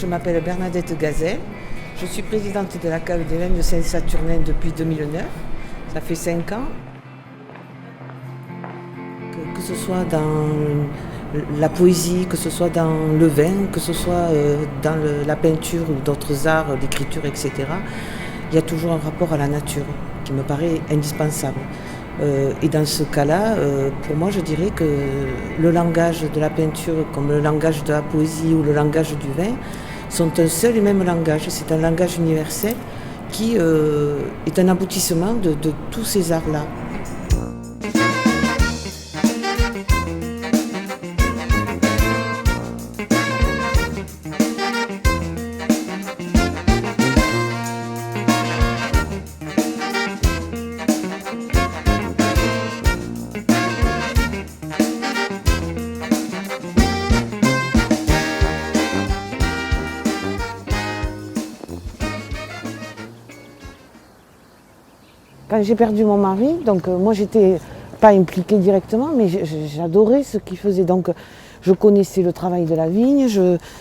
Je m'appelle Bernadette Gazelle. Je suis présidente de la cave des vins de Saint-Saturnin depuis 2009. Ça fait 5 ans. Que ce soit dans la poésie, que ce soit dans le vin, que ce soit dans la peinture ou d'autres arts, l'écriture, etc., il y a toujours un rapport à la nature qui me paraît indispensable. Et dans ce cas-là, pour moi, je dirais que le langage de la peinture, comme le langage de la poésie ou le langage du vin, sont un seul et même langage. C'est un langage universel qui est un aboutissement de tous ces arts-là. Quand j'ai perdu mon mari, donc moi j'étais pas impliquée directement, mais j'adorais ce qu'il faisait. Donc je connaissais le travail de la vigne,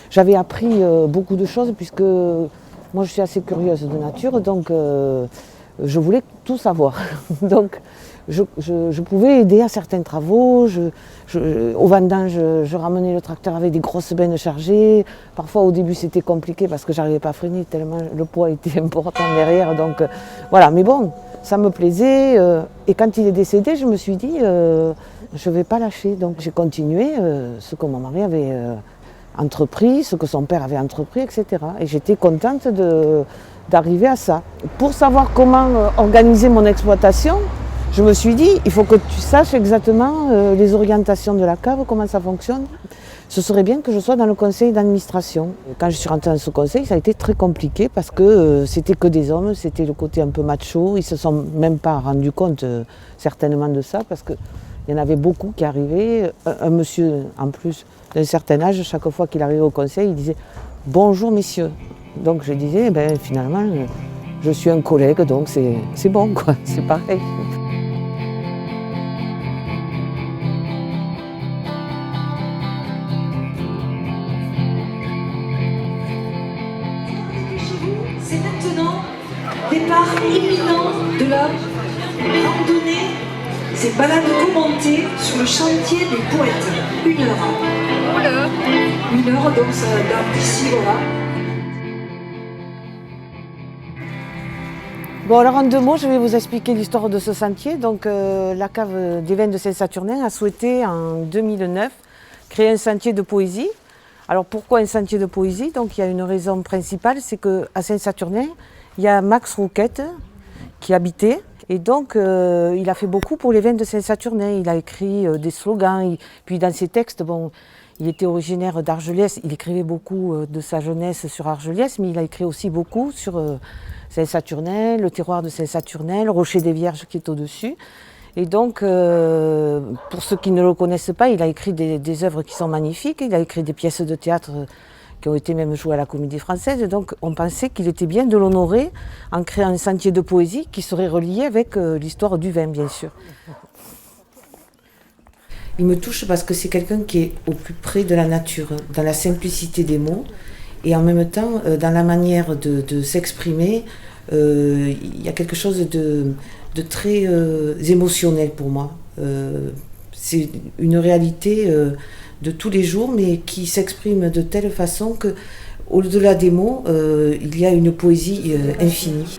j'avais appris beaucoup de choses puisque moi je suis assez curieuse de nature, donc je voulais tout savoir. Donc je pouvais aider à certains travaux. Au vendange, je ramenais le tracteur avec des grosses bennes chargées. Parfois au début c'était compliqué parce que j'arrivais pas à freiner tellement le poids était important derrière. Donc voilà, mais bon. Ça me plaisait et quand il est décédé, je me suis dit je ne vais pas lâcher. Donc j'ai continué ce que mon mari avait entrepris, ce que son père avait entrepris, etc. Et j'étais contente d'arriver à ça. Pour savoir comment organiser mon exploitation, je me suis dit il faut que tu saches exactement les orientations de la cave, comment ça fonctionne. Ce serait bien que je sois dans le conseil d'administration. Quand je suis rentrée dans ce conseil, ça a été très compliqué parce que c'était que des hommes, c'était le côté un peu macho. Ils ne se sont même pas rendus compte certainement de ça parce qu'il y en avait beaucoup qui arrivaient. Un monsieur, en plus d'un certain âge, chaque fois qu'il arrivait au conseil, il disait « Bonjour messieurs ». Donc je disais finalement, je suis un collègue, donc c'est bon, quoi, c'est pareil. C'est maintenant départ imminent de la randonnée, ces balades commentées sur le chantier des poètes. 1 heure. 1 heure, donc ça date d'ici, voilà. Bon, alors en 2 mots, je vais vous expliquer l'histoire de ce sentier. Donc la cave des vins de Saint-Saturnin a souhaité en 2009 créer un sentier de poésie. Alors pourquoi un sentier de poésie? Donc il y a une raison principale, c'est qu'à Saint-Saturnin, il y a Max Rouquette qui habitait. Et donc il a fait beaucoup pour les vins de Saint-Saturnin. Il a écrit des slogans. Puis dans ses textes, bon, il était originaire d'Argelès. Il écrivait beaucoup de sa jeunesse sur Argelès, mais il a écrit aussi beaucoup sur Saint-Saturnin, le terroir de Saint-Saturnin, le rocher des Vierges qui est au-dessus. Et donc, pour ceux qui ne le connaissent pas, il a écrit des œuvres qui sont magnifiques. Il a écrit des pièces de théâtre qui ont été même jouées à la Comédie Française. Et donc, on pensait qu'il était bien de l'honorer en créant un sentier de poésie qui serait relié avec l'histoire du vin, bien sûr. Il me touche parce que c'est quelqu'un qui est au plus près de la nature, dans la simplicité des mots, et en même temps, dans la manière de s'exprimer, il y a quelque chose de très émotionnel pour moi. C'est une réalité de tous les jours, mais qui s'exprime de telle façon que, au-delà des mots, il y a une poésie infinie.